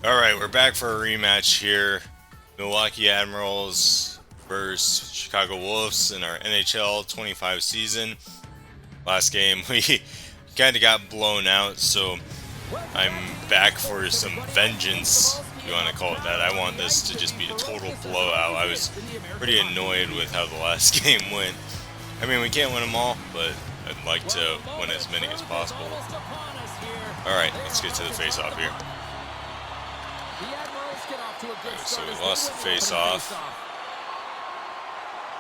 Alright, we're back for a rematch here. Milwaukee Admirals versus Chicago Wolves in our NHL 25 season. Last game, we kind of got blown out, so I'm back for some vengeance, if you want to call it that. I want this to just be a total blowout. I was pretty annoyed with how the last game went. I mean, we can't win them all, but I'd like to win as many as possible. Alright, let's get to the face-off here. So we lost the face-off.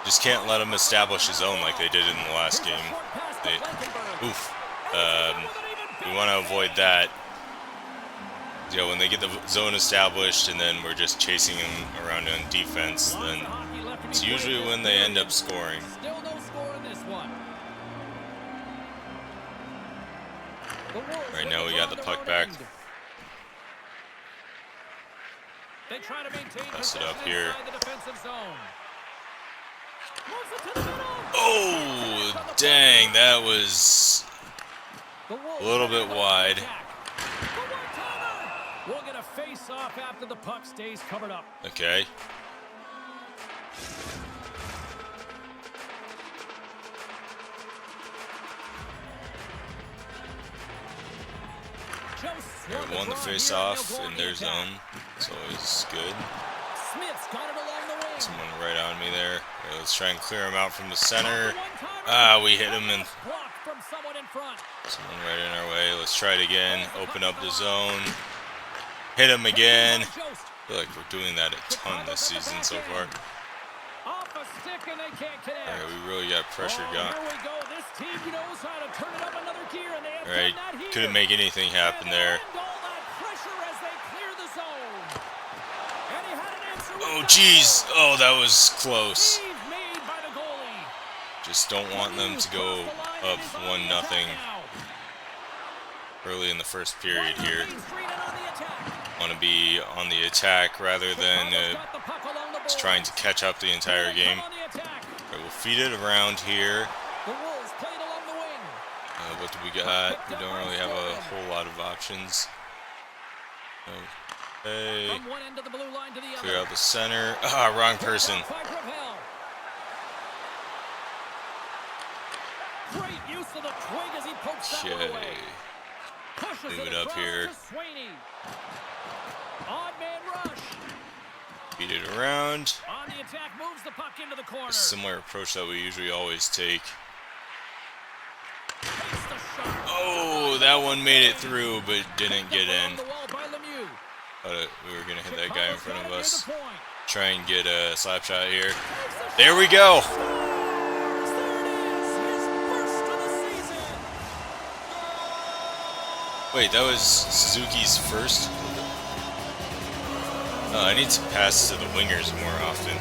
Just can't let him establish his own like they did in the last game. We want to avoid that. You know, when they get the zone established and then we're just chasing him around on defense, then it's usually when they end up scoring. Right now we got the puck back. Pass it up here. Oh, dang, that was a little bit wide. We'll get a face-off after the puck stays covered up. Okay. They won the face-off in their zone. It's always good. Someone right on me there. Okay, let's try and clear him out from the center. We hit him and someone right in our way. Let's try it again. Open up the zone. Hit him again. I feel like we're doing that a ton this season so far. Alright, we really got pressure going. Alright, couldn't make anything happen there. Oh, jeez. Oh, that was close. Just don't want them to go up 1-0 early in the first period here. Want to be on the attack rather than just trying to catch up the entire game. Right, we'll feed it around here. What do we got? We don't really have a whole lot of options. Okay. Clear out the center. Wrong person. Okay. Move it up here. Beat it around. A similar approach that we usually always take. Oh, that one made it through, but didn't get in. Thought we were gonna hit that guy in front of us. Try and get a slap shot here. There we go. Wait, that was Suzuki's first? I need to pass to the wingers more often.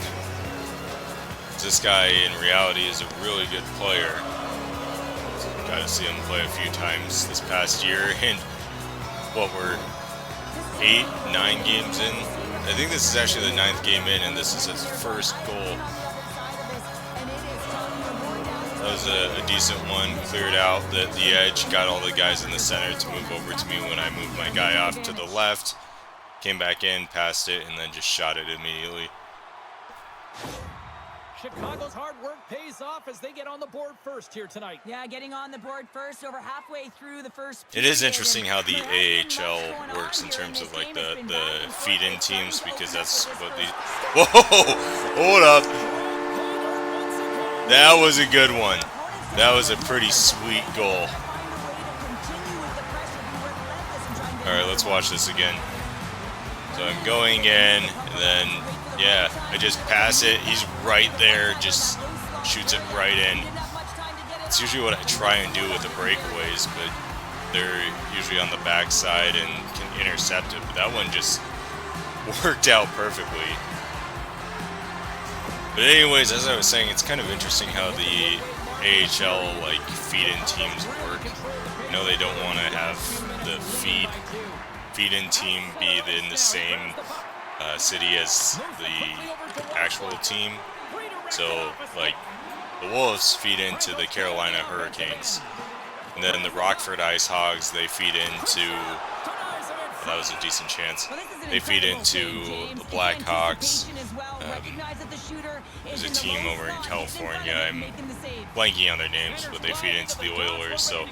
This guy, in reality, is a really good player. Got to see him play a few times this past year, and what, we're 8, 9 games in? I think this is actually the 9th game in, and this is his first goal. That was a decent one, cleared out the edge, got all the guys in the center to move over to me when I moved my guy off to the left. Came back in, passed it, and then just shot it immediately. Chicago's hard work pays off as they get on the board first here tonight. Yeah, getting on the board first, over halfway through the first. It is interesting how the AHL works in terms of like the feed-in teams, because that's what the. Whoa! Hold up. That was a good one. That was a pretty sweet goal. All right, let's watch this again. So I'm going in, and then, yeah, I just pass it. He's right there, just shoots it right in. It's usually what I try and do with the breakaways, but they're usually on the backside and can intercept it. But that one just worked out perfectly. But anyways, as I was saying, it's kind of interesting how the AHL like feed-in teams work. You know, they don't want to have the feed-in team be in the same city as the actual team. So, like, the Wolves feed into the Carolina Hurricanes. And then the Rockford Ice Hogs, they feed into that was a decent chance. Well, this is an They feed incredible into save, James. the The Blackhawks. anticipation as well. Recognize that the shooter is There's a in the team low over in spot. He's California. front of I'm him, making the save. blanking on their names, but they feed into the Oilers. So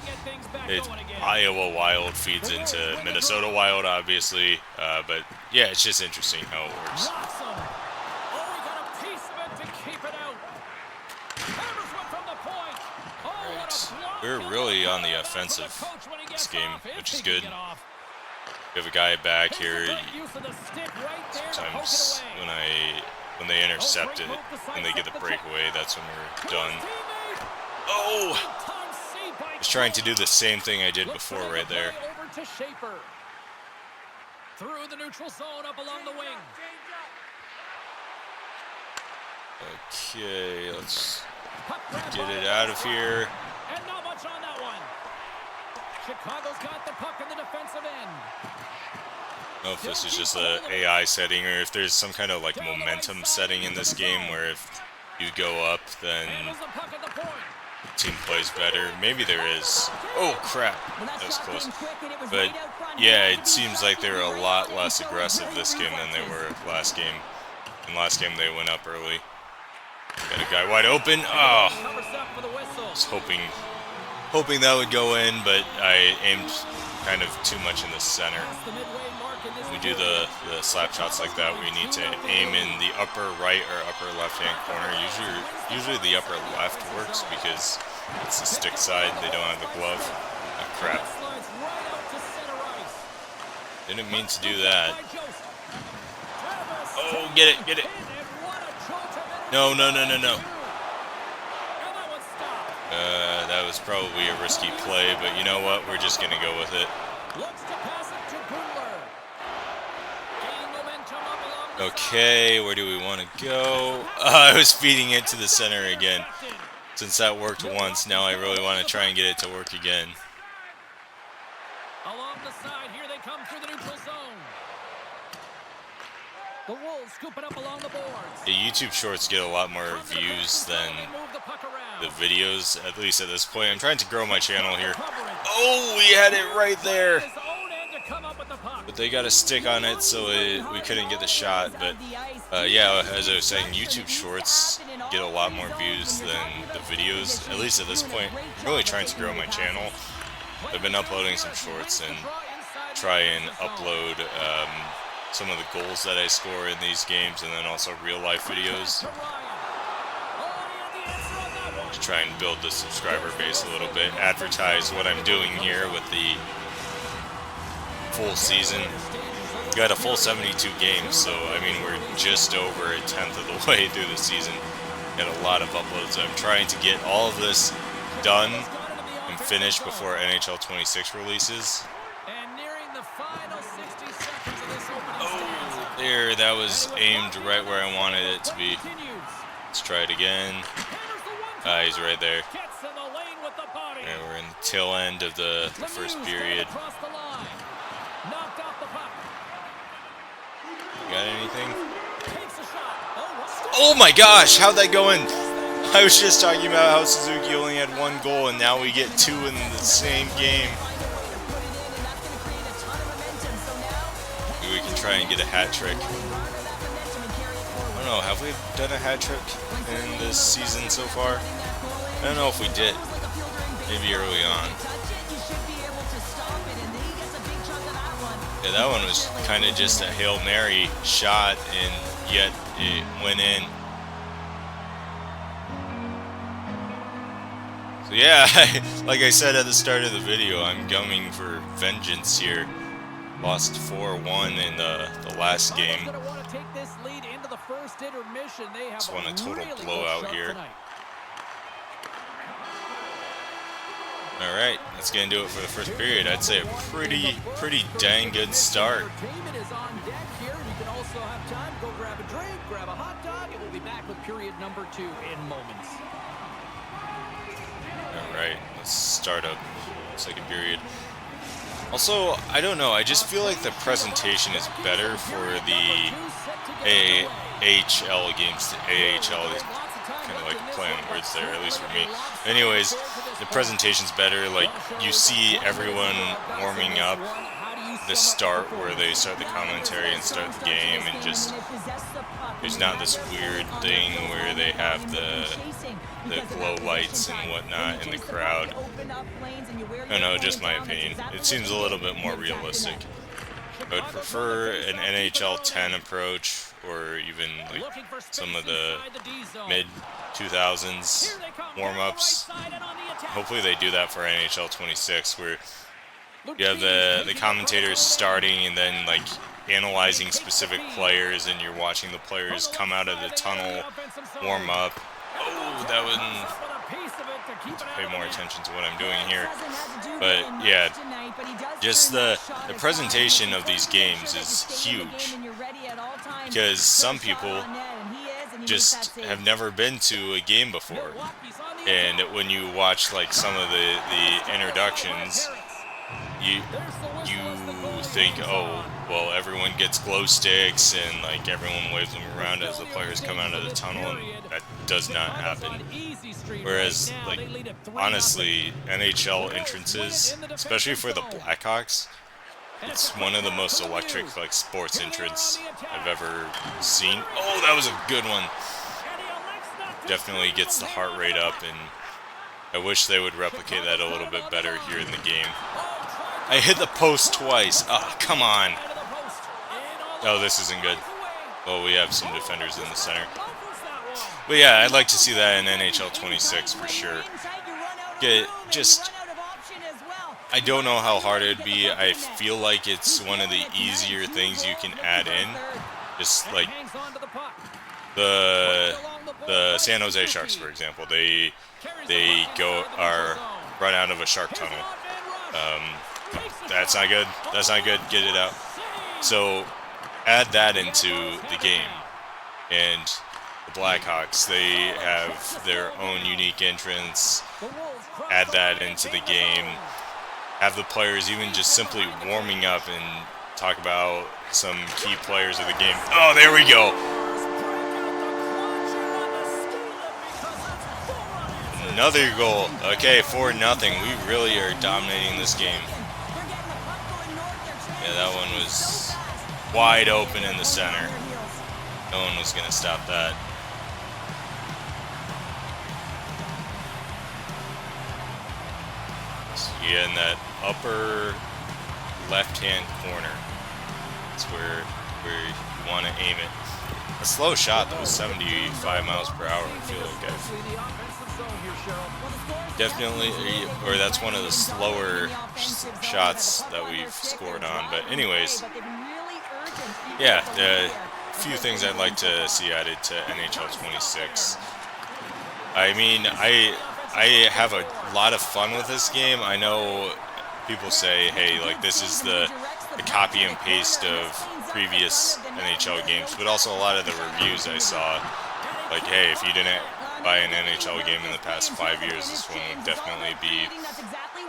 it Iowa Wild feeds into Minnesota Wild, obviously. But yeah, it's just interesting how it works. Knocks him. Oh, he got a piece of it to keep it out. Hammers one from the point. Oh, what a block. We're really on the offensive this game, which is good. We have a guy back here. Sometimes when they intercept it and they get the breakaway, that's when we're done. Oh! Just trying to do the same thing I did before right there. Over to Schaefer. Through the neutral zone up along the wing. Okay, let's get it out of here. And not much on that one. Chicago's got the puck in the defensive end. I don't know if this is just a AI setting or if there's some kind of like momentum setting in this game where if you go up, then Handles the puck at the point. the team plays better. Maybe there is. Oh crap, that was close. But yeah, it seems like they're a lot less aggressive this game than they were last game. In last game they went up early. Got a guy wide open. Oh, I was hoping that would go in, but I aimed kind of too much in the center. When we do the slap shots like that, we need to aim in the upper right or upper left hand corner. Usually the upper left works because it's the stick side. They don't have the glove. Oh, crap. Didn't mean to do that. Oh, get it, get it. No. That was probably a risky play, but you know what? We're just going to go with it. Okay, where do we want to go? I was feeding it to the center again. Since that worked once, now I really want to try and get it to work again. Along the side, here they come through the neutral zone. The Wolves scoop it up along the boards. The YouTube shorts get a lot more views than the videos, at least at this point. I'm trying to grow my channel here. Oh, we had it right there. But they got a stick on it, so we couldn't get the shot. But yeah, as I was saying, YouTube shorts get a lot more views than the videos, at least at this point. I'm really trying to grow my channel. I've been uploading some shorts and try and upload some of the goals that I score in these games, and then also real life videos to try and build the subscriber base a little bit, advertise what I'm doing here with the full season. Got a full 72 games, so I mean we're just over a tenth of the way through the season. Got a lot of uploads. I'm trying to get all of this done and finished before NHL 26 releases. There, that was aimed right where I wanted it to be. Let's try it again. He's right there. And we're in the tail end of the first period. Got anything? Oh my gosh, how'd that go in? I was just talking about how Suzuki only had one goal and now we get two in the same game. We can try and get a hat trick. I don't know, have we done a hat trick in this season so far? I don't know if we did. Maybe early on. Yeah, that one was kind of just a Hail Mary shot, and yet it went in. So yeah, like I said at the start of the video, I'm gunning for vengeance here. Lost 4-1 in the last game. Just won a total blowout here. Alright, that's going to do it for the first period. I'd say a pretty dang good start. Alright, let's start up second period. Also, I don't know, I just feel like the presentation is better for the AHL games to AHL. Kind of like play on words there, at least for me. Anyways, the presentation's better, like you see everyone warming up the start where they start the commentary and start the game, and just there's not this weird thing where they have the glow lights and whatnot in the crowd. I don't know, just my opinion. It seems a little bit more realistic. I would prefer an NHL 10 approach, or even like some of the mid 2000s warm-ups. Hopefully they do that for NHL 26, where you have the commentators starting and then like analyzing specific players, and you're watching the players come out of the tunnel, warm up. Oh, that one. To pay more attention to what I'm doing here, but yeah, just the presentation of these games is huge, because some people just have never been to a game before, and when you watch like some of the introductions, you think, oh, well, everyone gets glow sticks and like everyone waves them around as the players come out of the tunnel, and that does not happen. Whereas, like, honestly, NHL entrances, especially for the Blackhawks, it's one of the most electric like sports entrants I've ever seen. Oh, that was a good one. Definitely gets the heart rate up, and I wish they would replicate that a little bit better here in the game. I hit the post twice. Oh, come on. Oh, this isn't good. Well, we have some defenders in the center. But yeah, I'd like to see that in NHL 26 for sure. I don't know how hard it'd be. I feel like it's one of the easier things you can add in. Just like the San Jose Sharks, for example. They run out of a shark tunnel. That's not good. That's not good. Get it out. So add that into the game. And the Blackhawks, they have their own unique entrance. Add that into the game. Have the players even just simply warming up and talk about some key players of the game. Oh, there we go. Another goal. Okay, 4-0. We really are dominating this game. Yeah, that one was wide open in the center. No one was going to stop that. So yeah, in that upper left-hand corner, that's where you want to aim it. A slow shot, though, 75 miles per hour, I feel like definitely, or that's one of the slower shots that we've scored on. But anyways, yeah, a few things I'd like to see added to NHL 26. I mean, I have a lot of fun with this game. I know people say, hey, like, this is the copy and paste of previous NHL games, but also a lot of the reviews I saw, like, hey, if you didn't buy an NHL game in the past 5 years, this one would definitely be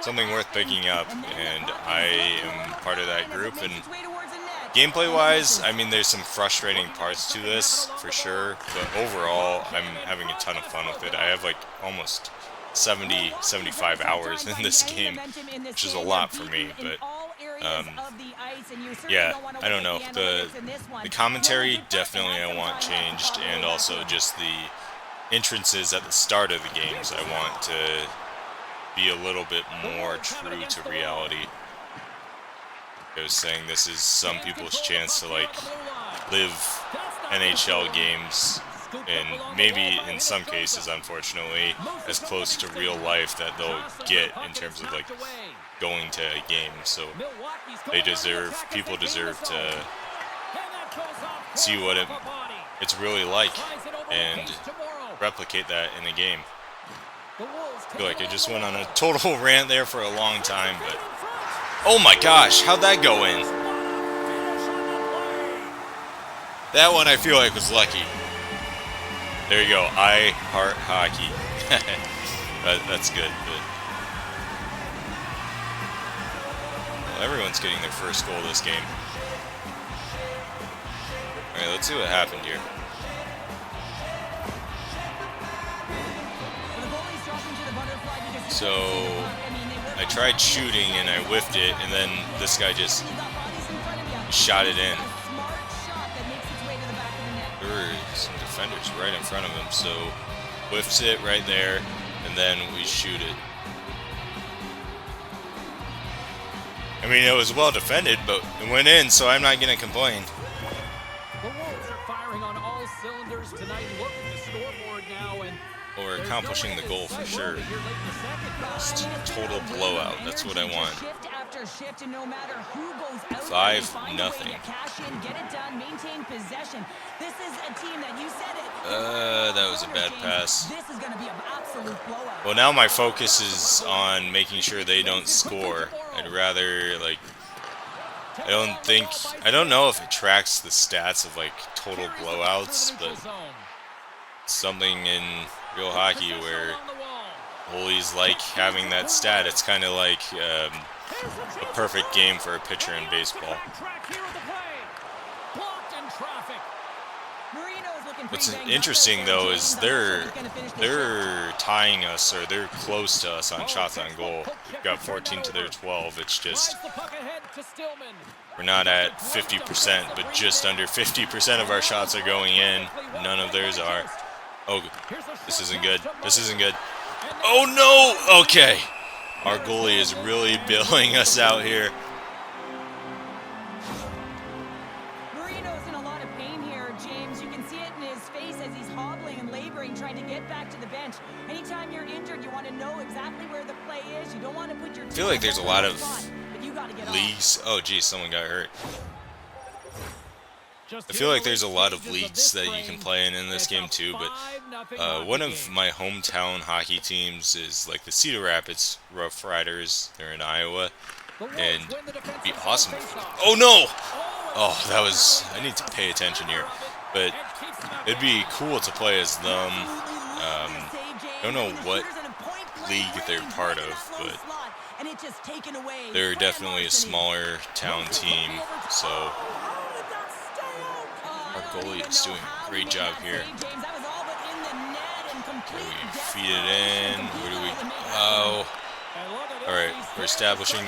something worth picking up, and I am part of that group. And gameplay-wise, I mean, there's some frustrating parts to this, for sure, but overall, I'm having a ton of fun with it. I have, like, almost 75 hours in this game, which is a lot for me, but yeah, I don't know. The commentary, definitely I want changed, and also just the entrances at the start of the games I want to be a little bit more true to reality. I was saying this is some people's chance to, like, live NHL games, and maybe in some cases, unfortunately, as close to real life that they'll get in terms of, like, going to a game. So people deserve to see what it's really like and replicate that in a game. I feel like I just went on a total rant there for a long time, but oh my gosh, how'd that go in? That one I feel like was lucky. There you go. I heart hockey. That's good. Well, everyone's getting their first goal this game. Alright, let's see what happened here. So I tried shooting and I whiffed it, and then this guy just shot it in. A smart shot that makes its way to the back of the net. There were some defenders right in front of him, so whiffs it right there, and then we shoot it. I mean, it was well defended, but it went in, so I'm not going to complain. The Wolves are firing on all cylinders tonight. Look at the scoreboard now, and Well, we're accomplishing the goal for sure. Just total blowout. That's what I want. Shift after shift, and no matter who goes out, 5-0. find a way to cash in, get it done, maintain possession. This is a team that you said it. That was a bad pass. This is going to be an absolute blowout. Well, now my focus is on making sure they don't score. I'd rather, like, I don't know if it tracks the stats of, like, total blowouts, but it's something in real hockey where goalies like having that stat. It's kind of like a perfect game for a pitcher in baseball. What's interesting though is they're tying us, or they're close to us on shots on goal. We've got 14 to their 12. It's just we're not at 50%, but just under 50% of our shots are going in. None of theirs are. Oh, this isn't good. This isn't good. Oh no! Okay, our goalie is really bailing us out here. Anytime you're injured, you want to know exactly where the play is. You don't want to put your I feel like there's a lot of leagues. Oh, geez, someone got hurt. I feel like there's a lot of leagues that you can play in this game too, but one of my hometown hockey teams is like the Cedar Rapids Rough Riders. They're in Iowa, and it'd be awesome. Oh no! Oh, that was. I need to pay attention here, but it'd be cool to play as them. I don't know what league they're part of, but they're definitely a smaller town team, so our goalie is doing a great job here. Okay, we feed it in. Where do we... Oh. Alright, we're establishing...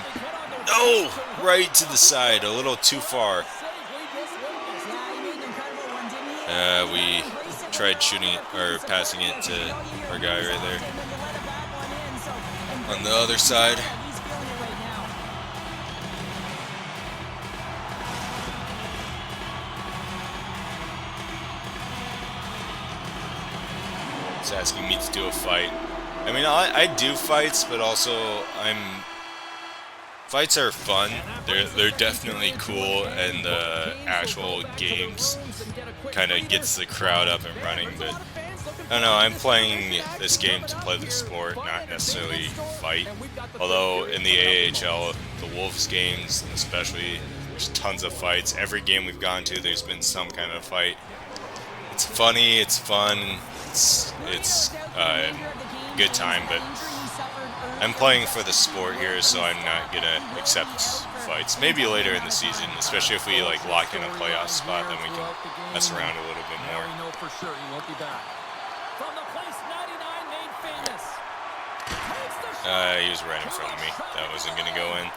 No! Right to the side, a little too far. We tried shooting it, or passing it to our guy right there. On the other side. He's asking me to do a fight. I mean, I do fights, but also fights are fun. They're definitely cool, and the actual games kind of gets the crowd up and running. But I don't know. I'm playing this game to play the sport, not necessarily fight. Although in the AHL, the Wolves games, especially, there's tons of fights. Every game we've gone to, there's been some kind of fight. It's funny. It's fun. It's a good time, but I'm playing for the sport here, so I'm not gonna accept fights. Maybe later in the season, especially if we like lock in a playoff spot, then we can mess around a little bit more. He was right in front of me. That wasn't gonna go in.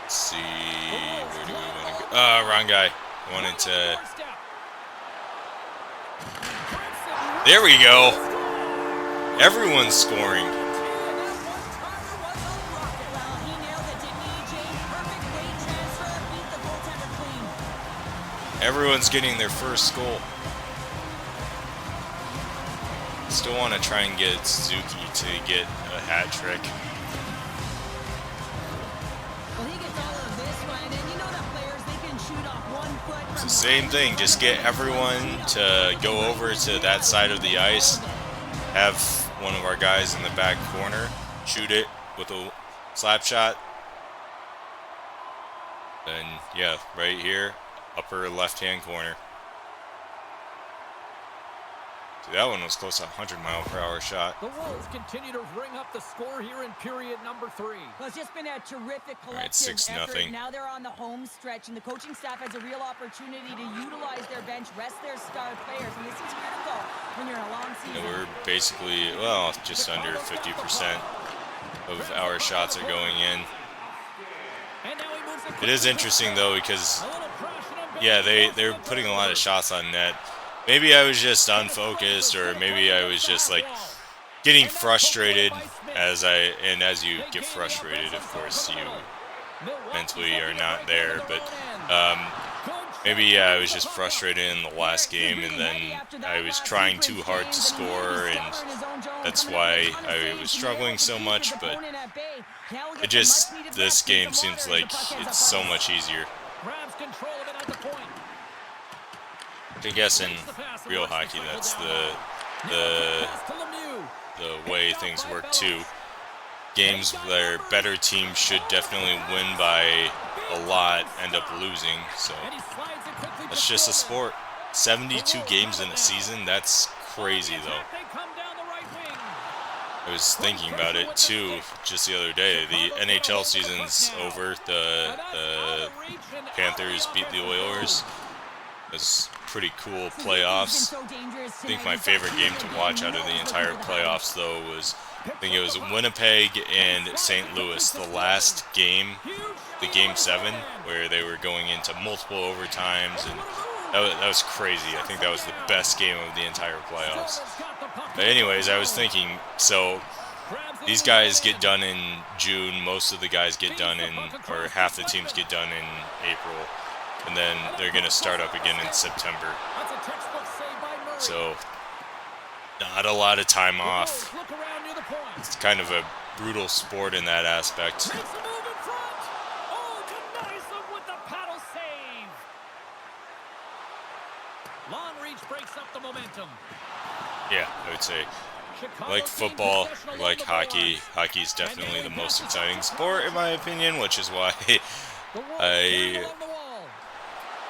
Let's see, where do we want to go? Wrong guy. I wanted to. There we go. Everyone's scoring. Everyone's getting their first goal. Still want to try and get Suzuki to get a hat trick. It's the same thing. Just get everyone to go over to that side of the ice. Have one of our guys in the back corner shoot it with a slap shot. And yeah, right here. Upper left-hand corner. See, that one was close to a 100-mile-per-hour shot. The Wolves continue to ring up the score here in period number 3. Well, it's just been a terrific collective All right, 6-0. effort. Now they're on the home stretch, and the coaching staff has a real opportunity to utilize their bench, rest their star players, and this is critical when you're in a long season. And we're basically, well, just under 50% of our shots are going in. And now he moves it It is interesting though because yeah, they're putting a lot of shots on net. Maybe I was just unfocused, or maybe I was just like getting frustrated as you get frustrated, of course you mentally are not there, but maybe yeah, I was just frustrated in the last game, and then I was trying too hard to score, and that's why I was struggling so much. But it just, this game seems like it's so much easier. I guess in real hockey, that's the way things work too. Games where better teams should definitely win by a lot end up losing, so that's just a sport. 72 games in a season, that's crazy though. I was thinking about it too just the other day. The NHL season's over. The Panthers beat the Oilers. It was pretty cool playoffs. I think my favorite game to watch out of the entire playoffs though was, I think it was Winnipeg and St. Louis, the last game, the game 7, where they were going into multiple overtimes, and that was crazy. I think that was the best game of the entire playoffs. But anyways, I was thinking, so these guys get done in June, most of the guys get done in, or half the teams get done in April, and then they're going to start up again in September. So not a lot of time off. It's kind of a brutal sport in that aspect. Long reach breaks up the momentum. Yeah, I would say. I like football, I like hockey. Hockey is definitely the most exciting sport in my opinion, which is why I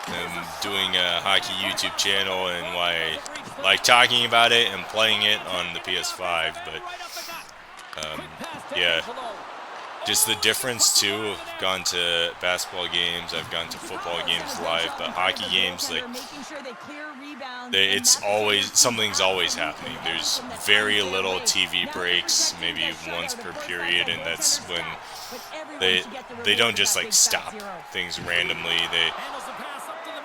am doing a hockey YouTube channel and why I like talking about it and playing it on the PS5. But yeah, just the difference too. I've gone to basketball games, I've gone to football games live, but hockey games, like, it's always, something's always happening. There's very little TV breaks, maybe once per period, and that's when they don't just like stop things randomly.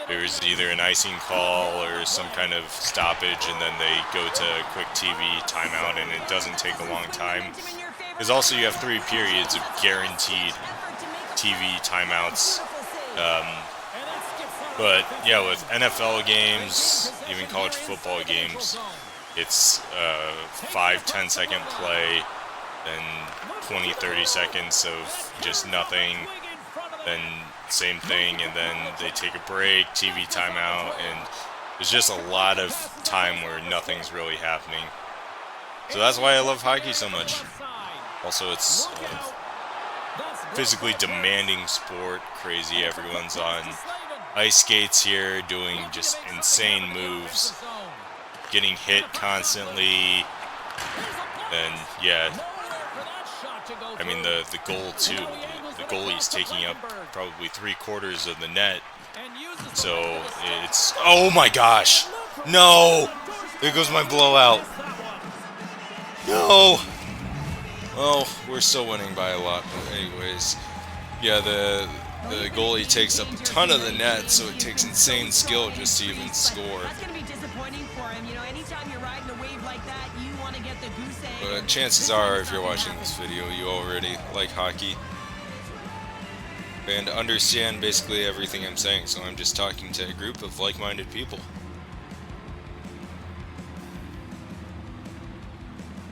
There's either an icing call or some kind of stoppage, and then they go to a quick TV timeout, and it doesn't take a long time. Because also you have 3 periods of guaranteed TV timeouts. But yeah, with NFL games, even college football games, it's 5-10 second play, then 20-30 seconds of just nothing, then same thing, and then they take a break, TV timeout, and there's just a lot of time where nothing's really happening. So that's why I love hockey so much. Also, it's a physically demanding sport, crazy. Everyone's on ice skates here, doing just insane moves, getting hit constantly, and yeah, I mean the goal too. The goalie's taking up probably 3/4 of the net, so it's, oh my gosh, no! There goes my blowout. No! Well, we're still winning by a lot, but anyways, yeah, the goalie takes up a ton of the net, so it takes insane skill just to even score. But chances are, if you're watching this video, you already like hockey and understand basically everything I'm saying, so I'm just talking to a group of like-minded people.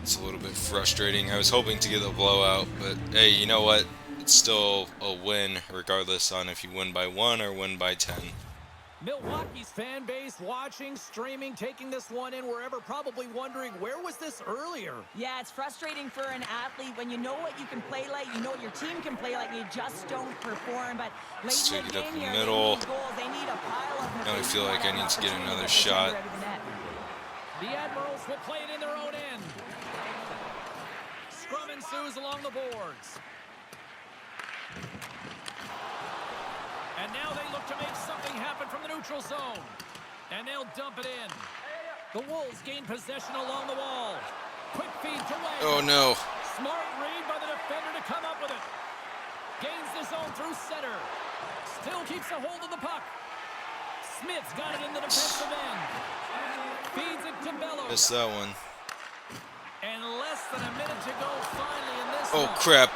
It's a little bit frustrating. I was hoping to get a blowout, but hey, you know what? It's still a win, regardless on if you win by 1 or win by 10. Milwaukee's fan base watching, streaming, taking this one in wherever, probably wondering, where was this earlier? Yeah, it's frustrating for an athlete when you know what you can play like, you know what your team can play like, you just don't perform. But let's take it up the middle. Now I feel like I need to get another shot. The Admirals will play it in their own end. Scrum ensues along the boards. And now they look to make something happen from the neutral zone. And they'll dump it in. The Wolves gain possession along the wall. Quick feed to Wayne. Oh no. Smart read by the defender to come up with it. Gains the zone through center. Still keeps a hold of the puck. Smith's got it in the defensive end. Feeds it to Bellows. Missed that one. And less than a minute to go finally in this Oh one. crap.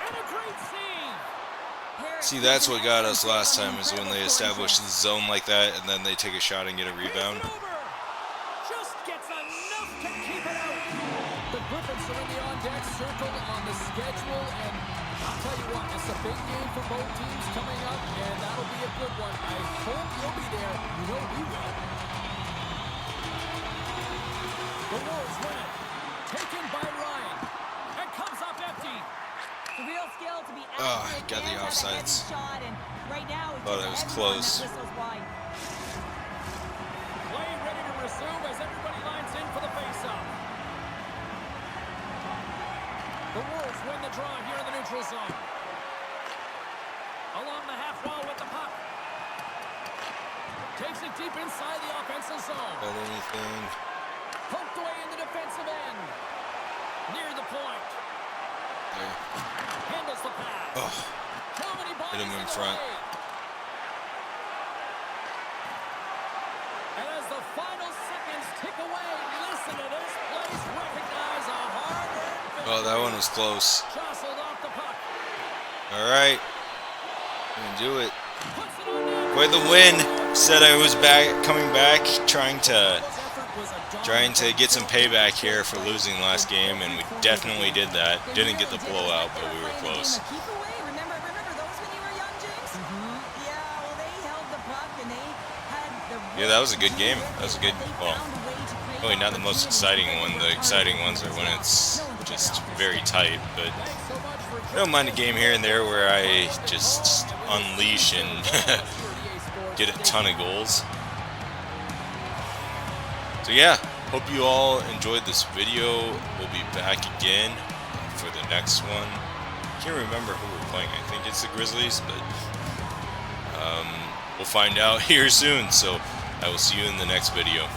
And a great save. See, that's what got us last time, is when they established the zone like that and then they take a shot and get a rebound. Takes it over. Just gets enough to keep it out. The Griffins are in the on-deck circle on the schedule, and I'll tell you what, it's a big game for both teams coming up, and that'll be a good one. I hope you'll be there. You know we will. The Wolves win it. Taken by Ryan. And comes up empty. The real skill to be I accurate got the and have a heavy offsides. shot, and right now it's Thought just it was everyone close. that whistles wide. Play ready to resume as everybody lines in for the face-off. The Wolves win the draw here in the neutral zone. Along the half wall with the puck. Takes it deep inside the offensive zone. Got anything? Poked away in the defensive end. Near the point. There. Handles the pass. Oh, How many bodies hit him in the front. way? And as the final seconds tick away, listen to this place recognize a hard-earned victory. Oh, that one was close. Jostled off the puck. All right. Gonna do it. Puts it on net. With the win. Said I was coming back, trying to get some payback here for losing last game, and we definitely did that. Didn't get the blowout, but we were close. Keep away. Remember those when you were young, James? Yeah, well, they held the puck and they had the. Yeah, that was a good game. That was a good. Well, really not the most exciting one. The exciting ones are when it's just very tight, but I don't mind a game here and there where I just unleash and get a ton of goals. So yeah, hope you all enjoyed this video. We'll be back again for the next one. Can't remember who we're playing. I think it's the Grizzlies, but we'll find out here soon. So I will see you in the next video.